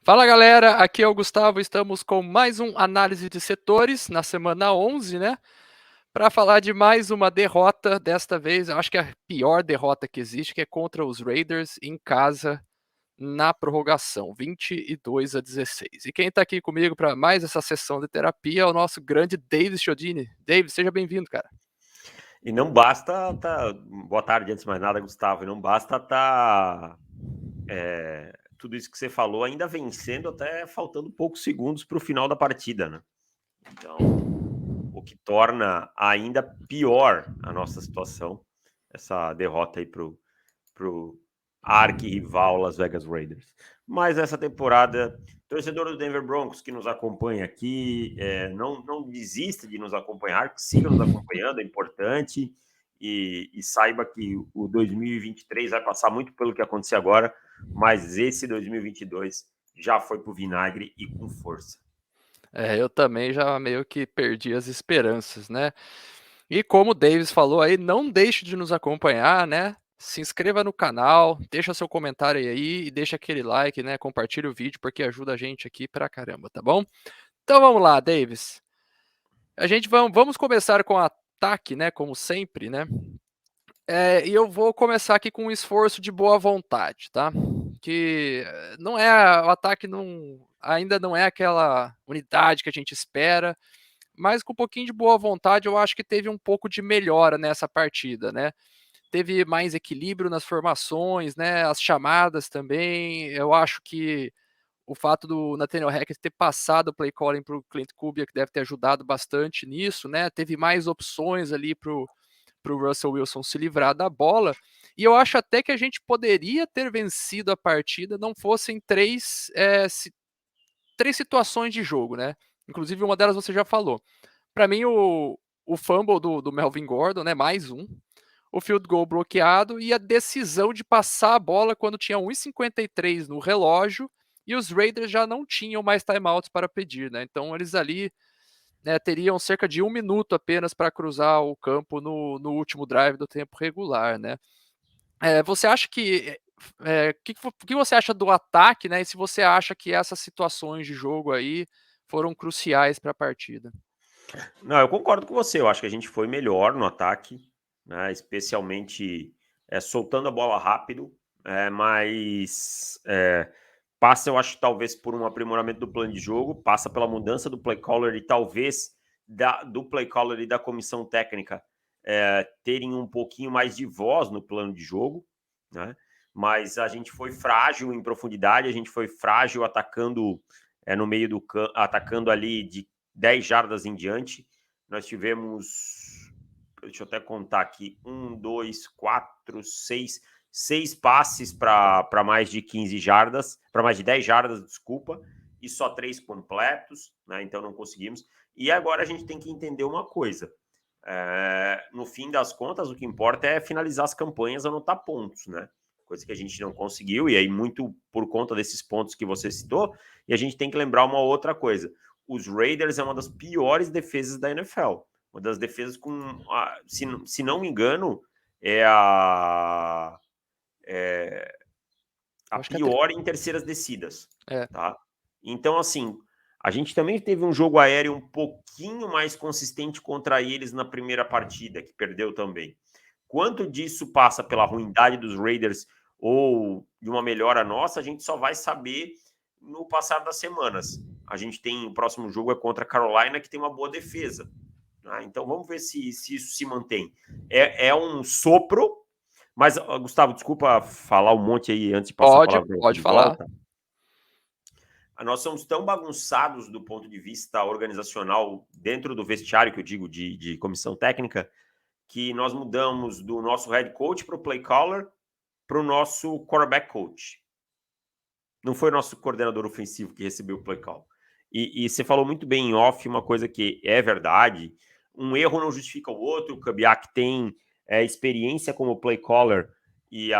Fala galera, aqui é o Gustavo, estamos com mais um análise de setores na semana 11, né? Para falar de mais uma derrota, desta vez, eu acho que é a pior derrota que existe, que é contra os Raiders em casa na prorrogação, 22-16. E quem está aqui comigo para mais essa sessão de terapia é o nosso grande Davis Chiodini. Davis, seja bem-vindo, cara. E não basta boa tarde, antes de mais nada, Gustavo. E não basta tudo isso que você falou ainda vencendo, até faltando poucos segundos para o final da partida, né? Então, o que torna ainda pior a nossa situação, essa derrota aí pro arquirrival Las Vegas Raiders. Mas essa temporada, torcedor do Denver Broncos que nos acompanha aqui, não desista de nos acompanhar, siga nos acompanhando, é importante, e saiba que o 2023 vai passar muito pelo que aconteceu agora, mas esse 2022 já foi pro vinagre e com força. Eu também já meio que perdi as esperanças, né? E como o Davis falou aí, não deixe de nos acompanhar, né? Se inscreva no canal, deixa seu comentário aí e deixa aquele like, né? Compartilha o vídeo porque ajuda a gente aqui pra caramba, tá bom? Então vamos lá, Davis. A gente vamos começar com o ataque, né? Como sempre, né? E eu vou começar aqui com um esforço de boa vontade, tá? Que não é o ataque ainda não é aquela unidade que a gente espera, mas com um pouquinho de boa vontade, eu acho que teve um pouco de melhora nessa partida, né? Teve mais equilíbrio nas formações, né? As chamadas também. Eu acho que o fato do Nathaniel Hackett ter passado o play calling para o Clint Kubiak deve ter ajudado bastante nisso, né? Teve mais opções ali para o Russell Wilson se livrar da bola. E eu acho até que a gente poderia ter vencido a partida, não fossem três situações de jogo, né? Inclusive, uma delas você já falou. Para mim, o fumble do Melvin Gordon, né? Mais um. O field goal bloqueado e a decisão de passar a bola quando tinha 1:53 no relógio e os Raiders já não tinham mais timeouts para pedir, né? Então eles ali, né, teriam cerca de 1 minuto apenas para cruzar o campo no último drive do tempo regular, né? Você acha que que você acha do ataque, né? E se você acha que essas situações de jogo aí foram cruciais para a partida? Não, eu concordo com você. Eu acho que a gente foi melhor no ataque, né? Especialmente soltando a bola rápido, mas passa, eu acho, talvez por um aprimoramento do plano de jogo, passa pela mudança do play caller e talvez do play caller e da comissão técnica terem um pouquinho mais de voz no plano de jogo, né? Mas a gente foi frágil em profundidade, a gente foi frágil atacando no meio do campo, atacando ali de 10 jardas em diante. Nós tivemos, deixa eu até contar aqui, 1, 2, 4, 6 passes para mais de 15 jardas, para mais de 10 jardas, desculpa, e só 3 completos, né? Então não conseguimos. E agora a gente tem que entender uma coisa. No fim das contas, o que importa é finalizar as campanhas, anotar pontos, né? Coisa que a gente não conseguiu, e aí muito por conta desses pontos que você citou. E a gente tem que lembrar uma outra coisa. Os Raiders é uma das piores defesas da NFL. Uma das defesas com, se não me engano, é a Eu acho que pior em terceiras descidas, é, tá? Então, assim, a gente também teve um jogo aéreo um pouquinho mais consistente contra eles na primeira partida, que perdeu também. Quanto disso passa pela ruindade dos Raiders ou de uma melhora nossa, a gente só vai saber no passar das semanas. A gente tem, o próximo jogo é contra a Carolina, que tem uma boa defesa. Né? Então vamos ver se isso se mantém. É um sopro, mas, Gustavo, desculpa falar um monte aí antes de passar a palavra para você pode de falar. volta. Nós somos tão bagunçados do ponto de vista organizacional dentro do vestiário, que eu digo de comissão técnica, que nós mudamos do nosso head coach para o play caller para o nosso quarterback coach. Não foi o nosso coordenador ofensivo que recebeu o play call. E você falou muito bem em off uma coisa que é verdade. Um erro não justifica o outro. O Kubiak tem experiência como play caller e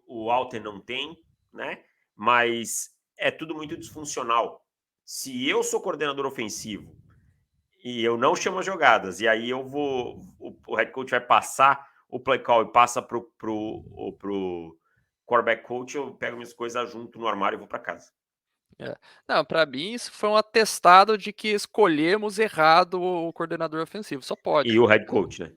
o Alter não tem, né? Mas é tudo muito disfuncional. Se eu sou coordenador ofensivo e eu não chamo as jogadas, e aí eu vou, o head coach vai passar o play call e passa pro quarterback coach, eu pego minhas coisas junto no armário e vou para casa. É. Não, pra mim isso foi um atestado de que escolhemos errado o coordenador ofensivo, só pode. E o head coach, né?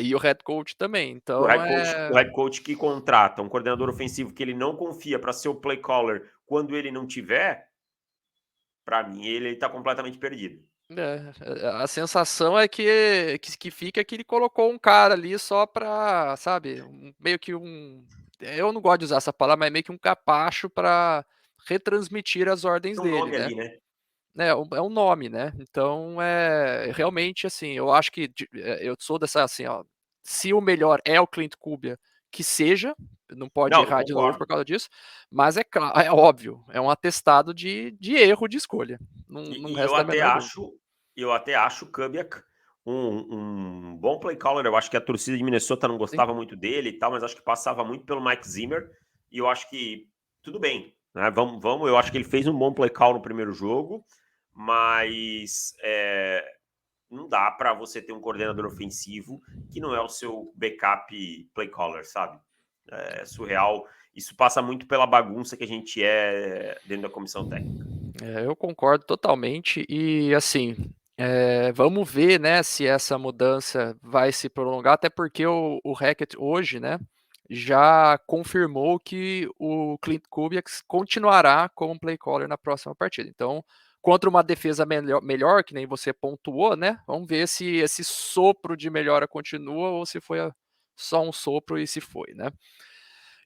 E o head coach também, O então head coach, o head coach que contrata um coordenador ofensivo que ele não confia para ser o play caller quando ele não tiver, para mim ele tá completamente perdido. a sensação é que fica que ele colocou um cara ali só pra, sabe, meio que eu não gosto de usar essa palavra, mas meio que um capacho pra retransmitir as ordens Tem um dele, nome né. ali, né? É um nome, né. Então, realmente, assim, eu acho que eu sou dessa, assim, ó, se o melhor é o Clint Kubiak, que seja, não pode Não, eu errar de novo concordo. por causa disso, mas é óbvio, é um atestado de erro de escolha, não E resta a menor dúvida. eu até acho o Kubiak um bom play caller. Eu acho que a torcida de Minnesota não Sim. gostava muito dele e tal, mas acho que passava muito pelo Mike Zimmer. E eu acho que tudo bem, né? Vamos. Eu acho que ele fez um bom play call no primeiro jogo, mas não dá para você ter um coordenador ofensivo que não é o seu backup play caller, sabe? É surreal. Isso passa muito pela bagunça que a gente é dentro da comissão técnica. Eu concordo totalmente e, assim, vamos ver, né, se essa mudança vai se prolongar, até porque o Hackett hoje, né, já confirmou que o Clint Kubiak continuará como play caller na próxima partida. Então, contra uma defesa melhor, que nem você pontuou, né, vamos ver se esse sopro de melhora continua ou se foi só um sopro e se foi, né.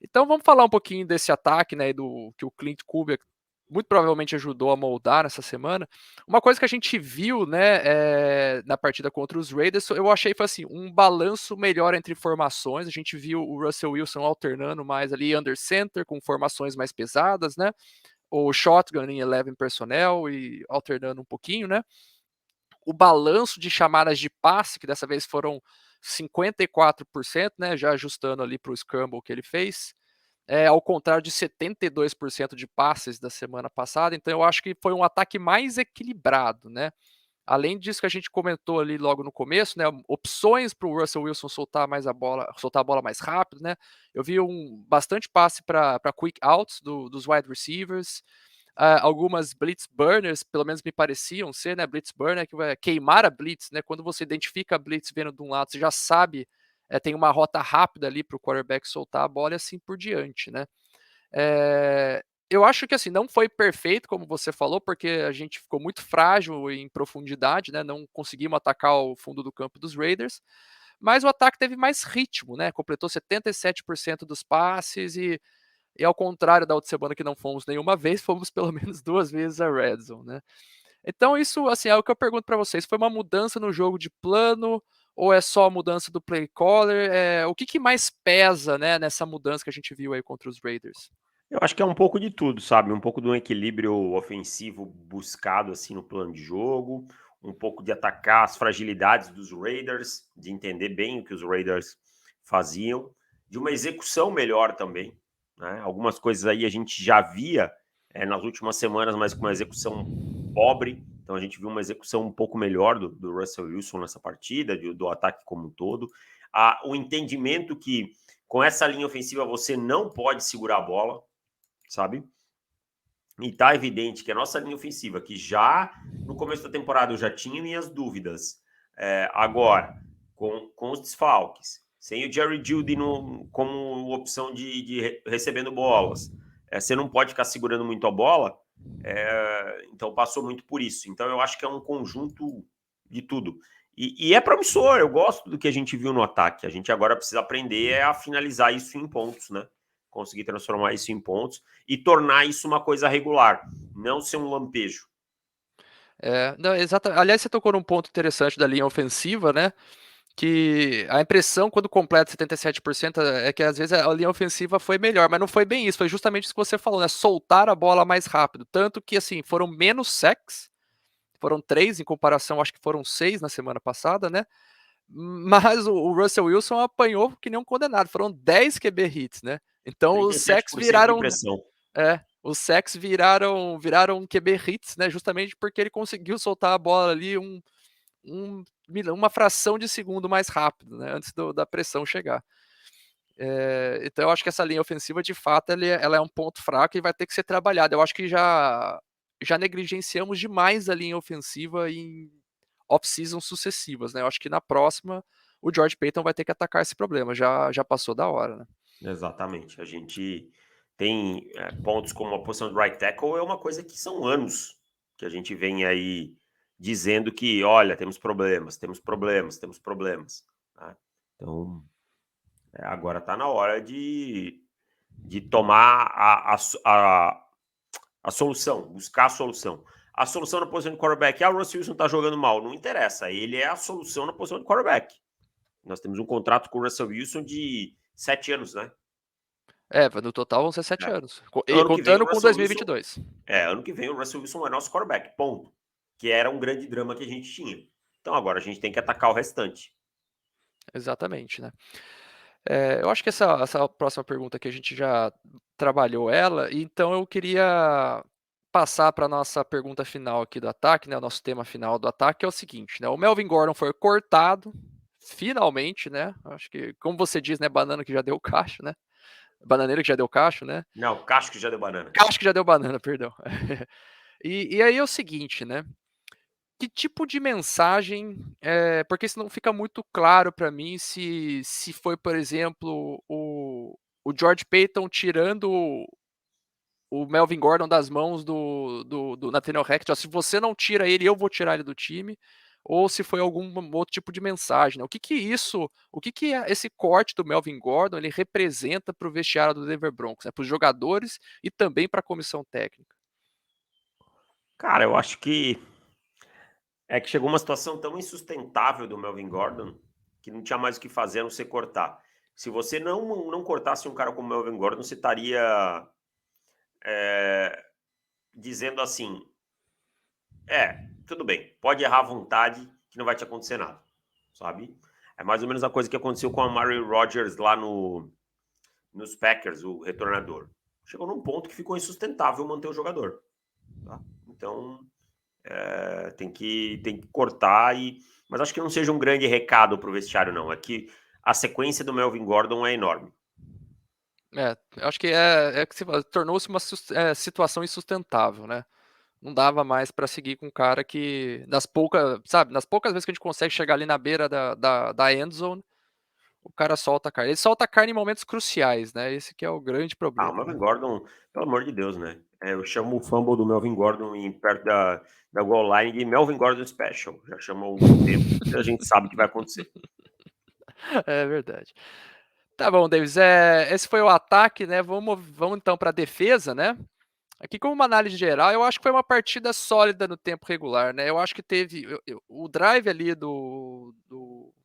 Então vamos falar um pouquinho desse ataque, né, do que o Clint Kubiak muito provavelmente ajudou a moldar nessa semana. Uma coisa que a gente viu, né, na partida contra os Raiders, eu achei foi assim, um balanço melhor entre formações. A gente viu o Russell Wilson alternando mais ali under center com formações mais pesadas, né? O shotgun em 11 personnel e alternando um pouquinho, né? O balanço de chamadas de passe, que dessa vez foram 54%, né, já ajustando ali para o scramble que ele fez, ao contrário de 72% de passes da semana passada, então eu acho que foi um ataque mais equilibrado, né. Além disso que a gente comentou ali logo no começo, né, opções para o Russell Wilson soltar a bola mais rápido, né. Eu vi bastante passe para quick outs dos wide receivers, algumas blitz burners, pelo menos me pareciam ser, né, blitz burner que vai queimar a blitz, né, quando você identifica a blitz vindo de um lado, você já sabe, tem uma rota rápida ali para o quarterback soltar a bola e assim por diante, né. Eu acho que, assim, não foi perfeito, como você falou, porque a gente ficou muito frágil em profundidade, né, não conseguimos atacar o fundo do campo dos Raiders, mas o ataque teve mais ritmo, né, completou 77% dos passes e ao contrário da outra semana que não fomos nenhuma vez, fomos pelo menos 2 vezes a red zone, né. Então isso, assim, é o que eu pergunto para vocês, foi uma mudança no jogo de plano ou é só a mudança do play caller? O que mais pesa, né, nessa mudança que a gente viu aí contra os Raiders? Eu acho que é um pouco de tudo, sabe, um pouco de um equilíbrio ofensivo buscado, assim, no plano de jogo, um pouco de atacar as fragilidades dos Raiders, de entender bem o que os Raiders faziam, de uma execução melhor também, né, algumas coisas aí a gente já via, nas últimas semanas, mas com uma execução pobre, então a gente viu uma execução um pouco melhor do Russell Wilson nessa partida, do ataque como um todo. O entendimento que com essa linha ofensiva você não pode segurar a bola, sabe? E tá evidente que a nossa linha ofensiva, que já no começo da temporada eu já tinha minhas dúvidas, agora, com os desfalques, sem o Jerry Jeudy como opção de recebendo bolas, você não pode ficar segurando muito a bola, então passou muito por isso. Então eu acho que é um conjunto de tudo. E é promissor, eu gosto do que a gente viu no ataque. A gente agora precisa aprender a finalizar isso em pontos, né? Conseguir transformar isso em pontos e tornar isso uma coisa regular, não ser um lampejo. Não, aliás, você tocou num ponto interessante da linha ofensiva, né, que a impressão quando completa 77% é que às vezes a linha ofensiva foi melhor, mas não foi bem isso, foi justamente isso que você falou, né, soltar a bola mais rápido, tanto que, assim, foram menos sacks, foram 3 em comparação, acho que foram 6 na semana passada, né, mas o Russell Wilson apanhou que nem um condenado, foram 10 QB hits, né, então os sacks 37% de viraram pressão. os sacks viraram QB hits, né, justamente porque ele conseguiu soltar a bola ali uma fração de segundo mais rápido, né, antes da pressão chegar. Então eu acho que essa linha ofensiva, de fato, ela é um ponto fraco e vai ter que ser trabalhada. Eu acho que já negligenciamos demais a linha ofensiva em off-season sucessivas, né? Eu acho que na próxima o George Paton vai ter que atacar esse problema, já passou da hora, né? Exatamente. A gente tem pontos como a posição de right tackle, é uma coisa que são anos que a gente vem aí dizendo que, olha, temos problemas, temos problemas, temos problemas. Tá? Então, agora está na hora de tomar a solução, buscar a solução. A solução na posição de quarterback, o Russell Wilson está jogando mal, não interessa, ele é a solução na posição de quarterback. Nós temos um contrato com o Russell Wilson de 7 anos, né? No total vão ser 7 anos. Então, E ano que vem o contando com Russell Wilson. 2022. Ano que vem o Russell Wilson é nosso quarterback, ponto. Que era um grande drama que a gente tinha. Então agora a gente tem que atacar o restante. Exatamente, né? Eu acho que essa próxima pergunta aqui a gente já trabalhou ela, então eu queria passar para nossa pergunta final aqui do ataque, né? O nosso tema final do ataque é o seguinte, né? O Melvin Gordon foi cortado, finalmente, né? Acho que, como você diz, né? Banana que já deu cacho, né? Bananeira que já deu cacho, né? Não, Cacho que já deu banana. Cacho que já deu banana, perdão. E aí é o seguinte, né? Que tipo de mensagem, porque senão fica muito claro para mim se foi, por exemplo, o George Paton tirando o Melvin Gordon das mãos do Nathaniel Hackett, ó, se você não tira ele, eu vou tirar ele do time, ou se foi algum outro tipo de mensagem, né? O que que esse corte do Melvin Gordon ele representa para o vestiário do Denver Broncos, né? Para os jogadores e também para a comissão técnica? Cara, eu acho que chegou uma situação tão insustentável do Melvin Gordon que não tinha mais o que fazer a não ser cortar. Se você não cortasse um cara como o Melvin Gordon, você estaria dizendo assim: tudo bem, pode errar à vontade que não vai te acontecer nada, sabe? É mais ou menos a coisa que aconteceu com a Mary Rodgers lá nos Packers, o retornador. Chegou num ponto que ficou insustentável manter o jogador. Tá? Então, tem que cortar, mas acho que não seja um grande recado para o vestiário, não. É que a sequência do Melvin Gordon é enorme. Eu acho que tornou-se uma situação insustentável, né? Não dava mais para seguir com um cara que, nas poucas vezes que a gente consegue chegar ali na beira da end zone, o cara solta a carne. Ele solta a carne em momentos cruciais, né? Esse que é o grande O problema, né? Melvin Gordon, pelo amor de Deus, né? Eu chamo o fumble do Melvin Gordon em perto da goal line de Melvin Gordon Special. Já chama há algum tempo, porque a gente sabe que vai acontecer. É verdade. Tá bom, Davis. Esse foi o ataque, né? Vamos então para a defesa, né? Aqui, como uma análise geral, eu acho que foi uma partida sólida no tempo regular, né? Eu acho que teve. O drive ali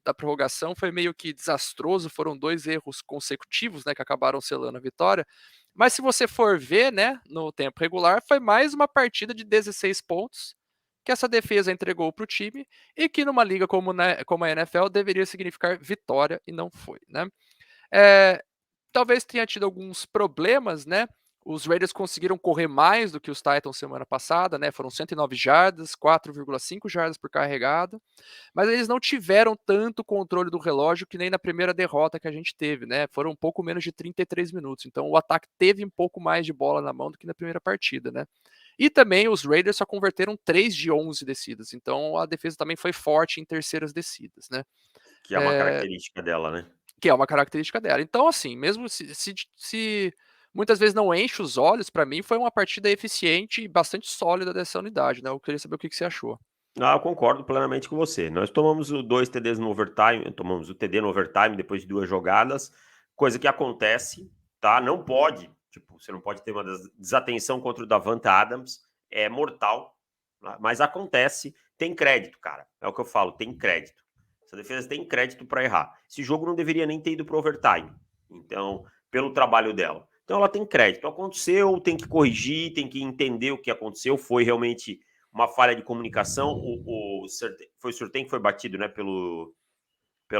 da prorrogação foi meio que desastroso, foram 2 erros consecutivos, né? Que acabaram selando a vitória. Mas se você for ver, né, no tempo regular, foi mais uma partida de 16 pontos que essa defesa entregou para o time e que numa liga como a NFL deveria significar vitória e não foi, né? É, talvez tenha tido alguns problemas, né? Os Raiders conseguiram correr mais do que os Titans semana passada, né? Foram 109 jardas, 4,5 jardas por carregado, mas eles não tiveram tanto controle do relógio que nem na primeira derrota que a gente teve, né? Foram um pouco menos de 33 minutos, então o ataque teve um pouco mais de bola na mão do que na primeira partida, né? E também os Raiders só converteram 3 de 11 descidas, então a defesa também foi forte em terceiras descidas, né? Que é uma É, característica dela, né? que é uma característica dela. Então, assim, mesmo se muitas vezes não enche os olhos, para mim foi uma partida eficiente e bastante sólida dessa unidade, né? Eu queria saber o que você achou. Eu concordo plenamente com você. Nós tomamos o 2 TDs no overtime, tomamos o TD no overtime depois de 2 jogadas, coisa que acontece, tá? Não pode, você não pode ter uma desatenção contra o Davante Adams, é mortal, tá? Mas acontece, tem crédito, cara. É o que eu falo, tem crédito. Essa defesa tem crédito para errar. Esse jogo não deveria nem ter ido para overtime. Então, pelo trabalho dela. Então ela tem crédito. Aconteceu, tem que corrigir, tem que entender o que aconteceu. Foi realmente uma falha de comunicação. Foi o Surtain que foi batido, né, pelo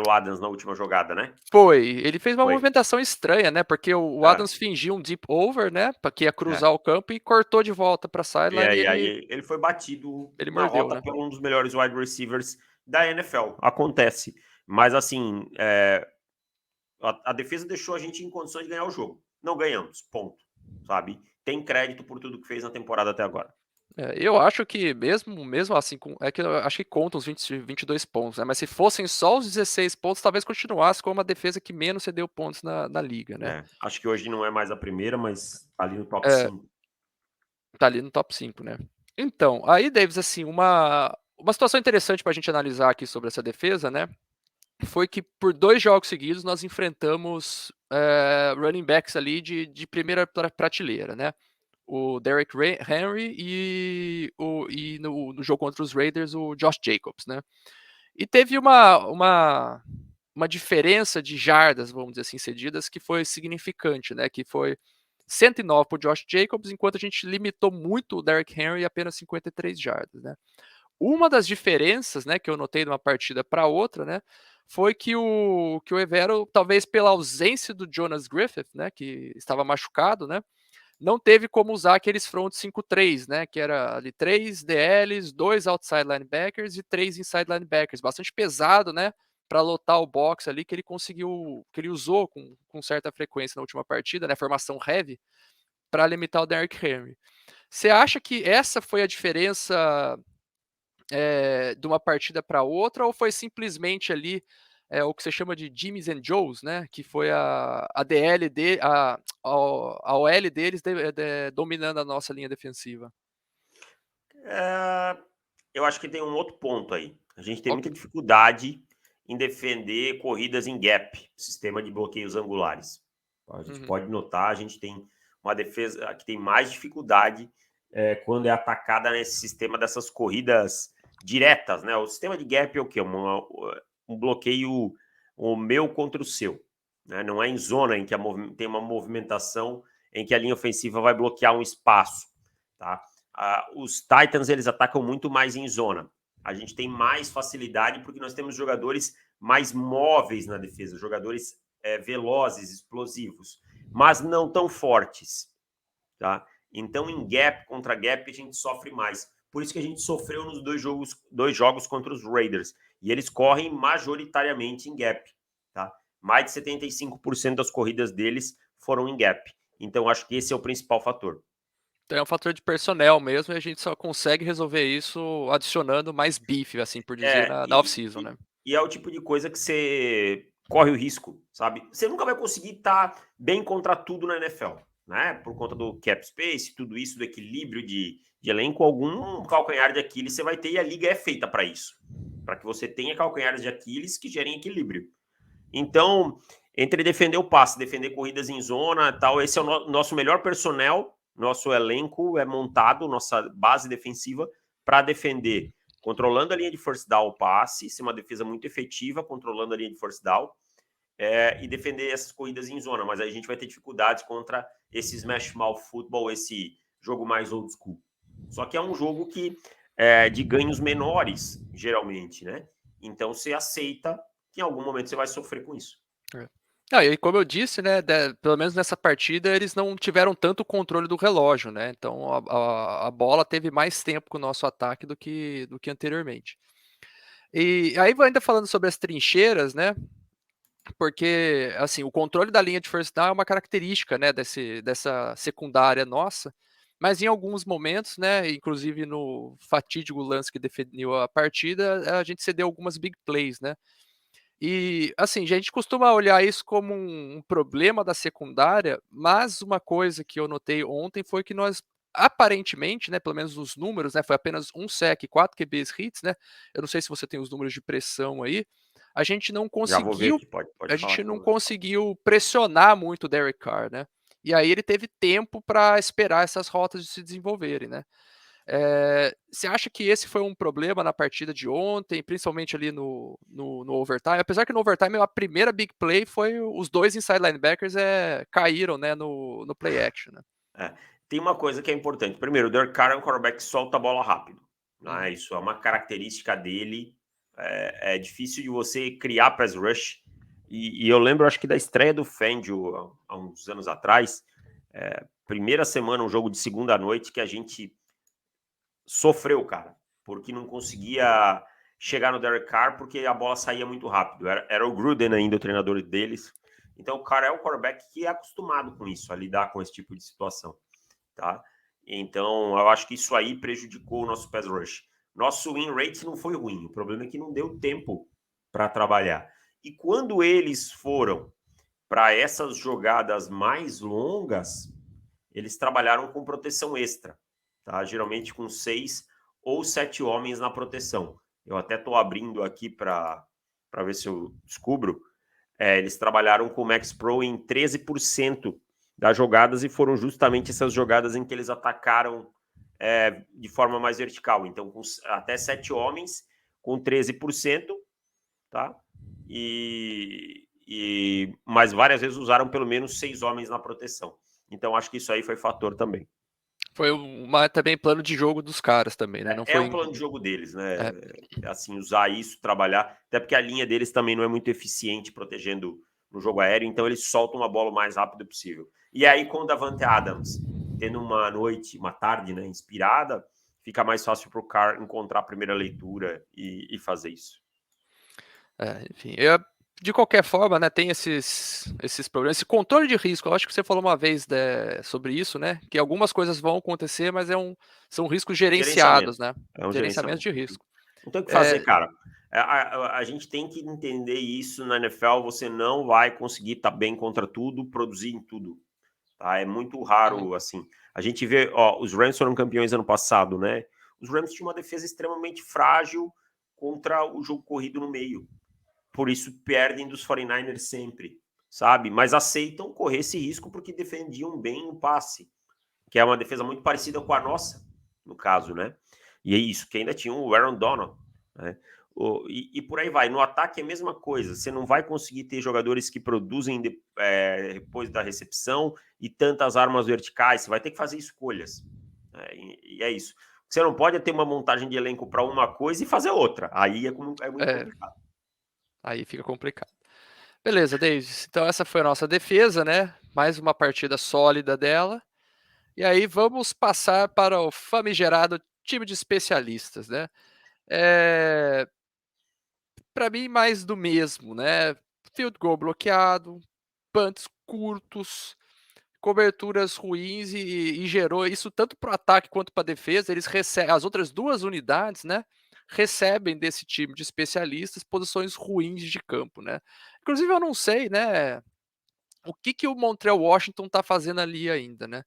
Adams na última jogada, né? Foi, ele fez uma Foi. movimentação estranha, né? Porque o É, Adams fingiu um deep over, né? Que ia é. cruzar o campo e cortou de volta para a E sideline e aí ele foi batido ele na mordeu, rota né? por um dos melhores wide receivers da NFL. Acontece. Mas assim, A defesa deixou a gente em condições de ganhar o jogo. Não ganhamos, ponto. Sabe? Tem crédito por tudo que fez na temporada até agora. Eu acho que mesmo assim, é que eu acho que contam os 22 pontos, né? Mas se fossem só os 16 pontos, talvez continuasse como a defesa que menos cedeu pontos na liga, né? Acho que hoje não é mais a primeira, mas tá ali no top É, 5. tá ali no top 5, né? Então, aí, Davis, assim, uma situação interessante pra gente analisar aqui sobre essa defesa, né? Foi que por 2 jogos seguidos nós enfrentamos running backs ali de primeira prateleira, né? O Derrick Henry e no jogo contra os Raiders, o Josh Jacobs, né? E teve uma diferença de jardas, vamos dizer assim, cedidas, que foi significante, né? Que foi 109 para o Josh Jacobs, enquanto a gente limitou muito o Derrick Henry a apenas 53 jardas, né? Uma das diferenças, né, que eu notei de uma partida para outra, né, foi que o Evero, talvez pela ausência do Jonas Griffith, né, que estava machucado, né, não teve como usar aqueles front 5-3, né, que era ali 3 DLs, 2 outside linebackers e 3 inside linebackers, bastante pesado, né, para lotar o box ali que ele usou com certa frequência na última partida, né, formação heavy, para limitar o Derrick Henry. Você acha que essa foi a diferença de uma partida para outra, ou foi simplesmente ali o que você chama de Jimmys and Joes, né? Que foi a DL de, a OL deles dominando a nossa linha defensiva. Eu acho que tem um outro ponto aí. A gente tem Ok. muita dificuldade em defender corridas em gap, sistema de bloqueios angulares. A gente Uhum. pode notar, a gente tem uma defesa que tem mais dificuldade quando é atacada nesse sistema dessas corridas diretas, né? O sistema de gap é o quê? Um bloqueio o meu contra o seu, né? Não é em zona em que tem uma movimentação em que a linha ofensiva vai bloquear um espaço, tá? Os Titans, eles atacam muito mais em zona. A gente tem mais facilidade porque nós temos jogadores mais móveis na defesa, jogadores velozes, explosivos, mas não tão fortes, tá? Então, em gap contra gap, a gente sofre mais. Por isso que a gente sofreu nos dois jogos contra os Raiders. E eles correm majoritariamente em gap, tá? Mais de 75% das corridas deles foram em gap. Então, acho que esse é o principal fator. Então é um fator de personnel mesmo, e a gente só consegue resolver isso adicionando mais bife, assim por dizer, É, na e, off-season, e, né? e é o tipo de coisa que você corre o risco, sabe? Você nunca vai conseguir estar bem contra tudo na NFL, né? Por conta do cap space, tudo isso, do equilíbrio de elenco, algum calcanhar de Aquiles você vai ter, e a liga é feita para isso. Para que você tenha calcanhares de Aquiles que gerem equilíbrio. Então, entre defender o passe, defender corridas em zona e tal, esse é o nosso melhor personnel, nosso elenco é montado, nossa base defensiva, para defender, controlando a linha de first down o passe, ser uma defesa muito efetiva, controlando a linha de first down, e defender essas corridas em zona. Mas aí a gente vai ter dificuldades contra esse smash mouth football, esse jogo mais old school. Só que é um jogo que de ganhos menores, geralmente, né? Então você aceita que em algum momento você vai sofrer com isso. É. E como eu disse, né, pelo menos nessa partida, eles não tiveram tanto controle do relógio, né? Então a bola teve mais tempo com o nosso ataque do que anteriormente. E aí, ainda falando sobre as trincheiras, né? Porque, assim, o controle da linha de first down é uma característica, né, dessa secundária nossa, mas em alguns momentos, né, inclusive no fatídico lance que definiu a partida, a gente cedeu algumas big plays, né? E, assim, a gente costuma olhar isso como um problema da secundária, mas uma coisa que eu notei ontem foi que nós, aparentemente, né, pelo menos os números, né, foi apenas um sec e 4 QBs hits, né? Eu não sei se você tem os números de pressão aí. A gente não Já vou ver conseguiu aqui, pode a falar gente que eu não vou ver. conseguiu pressionar muito o Derek Carr, né? E aí ele teve tempo para esperar essas rotas de se desenvolverem, né? Você acha que esse foi um problema na partida de ontem, principalmente ali no overtime? Apesar que no overtime a primeira big play foi os dois inside linebackers caíram, né, no play action, né? É, tem uma coisa que é importante. Primeiro, o Derek Carr é um quarterback que solta a bola rápido. Né? Uhum. Isso é uma característica dele. É difícil de você criar pass rush. E eu lembro, acho que da estreia do Fangio há uns anos atrás, primeira semana, um jogo de segunda noite, que a gente sofreu, cara, porque não conseguia chegar no Derek Carr porque a bola saía muito rápido. Era o Gruden ainda o treinador deles. Então o cara é um quarterback que é acostumado com isso, a lidar com esse tipo de situação, tá? Então eu acho que isso aí prejudicou o nosso pass rush. Nosso win rate não foi ruim, o problema é que não deu tempo para trabalhar. E quando eles foram para essas jogadas mais longas, eles trabalharam com proteção extra, tá? Geralmente com 6 ou 7 homens na proteção. Eu até estou abrindo aqui para ver se eu descubro. Eles trabalharam com o Max Pro em 13% das jogadas e foram justamente essas jogadas em que eles atacaram de forma mais vertical. Então, com até 7 homens, com 13%, tá? Mas várias vezes usaram pelo menos 6 homens na proteção. Então, acho que isso aí foi fator também. Foi também plano de jogo dos caras também, né? Não É foi. um plano de jogo deles, né? É, Assim, usar isso, trabalhar. Até porque a linha deles também não é muito eficiente protegendo no jogo aéreo, então eles soltam a bola o mais rápido possível. E aí, com o Davante Adams tendo uma noite, uma tarde, né, inspirada, fica mais fácil para o Carr encontrar a primeira leitura e fazer isso. enfim, de qualquer forma, né, tem esses problemas, esse controle de risco. Eu acho que você falou uma vez sobre isso, né? Que algumas coisas vão acontecer, mas são riscos Gerenciamento. gerenciados, né? É um Gerenciamento gerenciamento. de risco. Não tem o que fazer, É, cara. A gente tem que entender isso na NFL. Você não vai conseguir estar bem contra tudo, produzir em tudo. Tá? É muito uhum, raro, assim. A gente vê, ó, os Rams foram campeões ano passado, né? Os Rams tinham uma defesa extremamente frágil contra o jogo corrido no meio. Por isso perdem dos 49ers sempre, sabe? Mas aceitam correr esse risco porque defendiam bem o passe, que é uma defesa muito parecida com a nossa, no caso, né? E é isso, que ainda tinha o Aaron Donald, né? E por aí vai. No ataque é a mesma coisa. Você não vai conseguir ter jogadores que produzem depois da recepção e tantas armas verticais. Você vai ter que fazer escolhas. E é isso. Você não pode ter uma montagem de elenco para uma coisa e fazer outra. Aí é muito é, complicado. aí fica complicado. Beleza, Davis. Então essa foi a nossa defesa, né? Mais uma partida sólida dela. E aí vamos passar para o famigerado time de especialistas, né? É, para mim, mais do mesmo, né? Field goal bloqueado, punts curtos, coberturas ruins e gerou isso tanto para o ataque quanto para a defesa. Eles recebem as outras duas unidades, né? Recebem desse time de especialistas posições ruins de campo, né? Inclusive, eu não sei, né? O que o Montreal Washington tá fazendo ali ainda, né?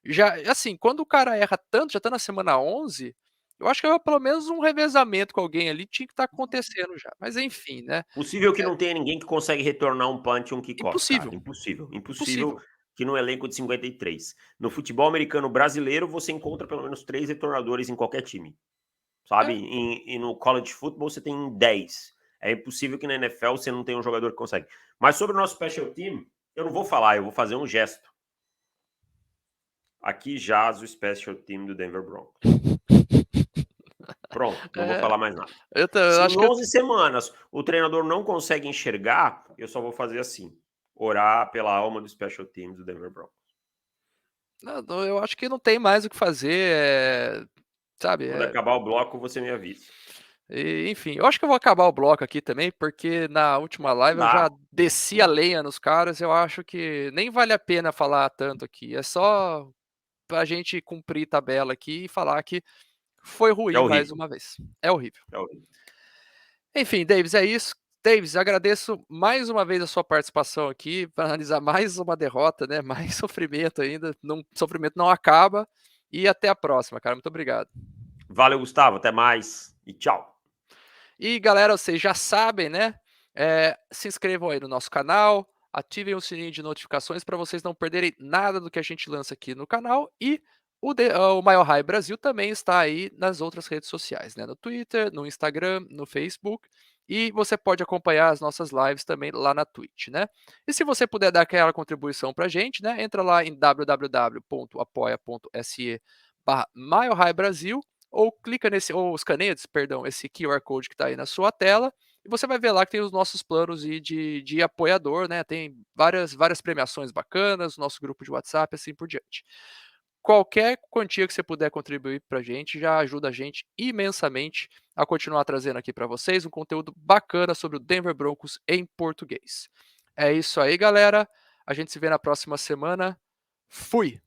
Já, assim, quando o cara erra tanto, já tá na semana 11, eu acho que pelo menos um revezamento com alguém ali tinha que estar acontecendo já. Mas enfim, né? Possível que É não tenha ninguém que consegue retornar um punch e um kickoff, cara. impossível, Impossível. Impossível impossível. que no elenco de 53. No futebol americano brasileiro, você encontra pelo menos 3 retornadores em qualquer time, sabe? É, E no college football você tem 10. É impossível que na NFL você não tenha um jogador que consegue. Mas sobre o nosso special team, eu não vou falar, eu vou fazer um gesto. Aqui jaz o special team do Denver Broncos. Pronto, não vou é, falar mais nada. eu Se acho em que 11 semanas o treinador não consegue enxergar, eu só vou fazer assim: orar pela alma do special teams do Denver Broncos. eu acho que não tem mais o que fazer, sabe? Quando acabar o bloco, você me avisa. Enfim, eu acho que eu vou acabar o bloco aqui também, porque na última Não live eu dá, já desci não a dá. lenha nos caras. Eu acho que nem vale a pena falar tanto aqui. É só pra gente cumprir tabela aqui e falar que foi É ruim mais horrível, uma vez. É horrível. é horrível. Enfim, Davis, é isso. Davis, agradeço mais uma vez a sua participação aqui para analisar mais uma derrota, né? Mais sofrimento ainda. Não, sofrimento não acaba. E até a próxima, cara. Muito obrigado. Valeu, Gustavo, até mais e tchau. E galera, vocês já sabem, né? Se inscrevam aí no nosso canal, ativem o sininho de notificações para vocês não perderem nada do que a gente lança aqui no canal. E o Mile High Brasil também está aí nas outras redes sociais, né? No Twitter, no Instagram, no Facebook. E você pode acompanhar as nossas lives também lá na Twitch, né? E se você puder dar aquela contribuição para a gente, né? Entra lá em www.apoia.se/Mile High Brasil ou clica nesse, ou escaneia, perdão, esse QR Code que está aí na sua tela, e você vai ver lá que tem os nossos planos de apoiador, né? Tem várias premiações bacanas, nosso grupo de WhatsApp, assim por diante. Qualquer quantia que você puder contribuir para a gente já ajuda a gente imensamente a continuar trazendo aqui para vocês um conteúdo bacana sobre o Denver Broncos em português. É isso aí, galera. A gente se vê na próxima semana. Fui!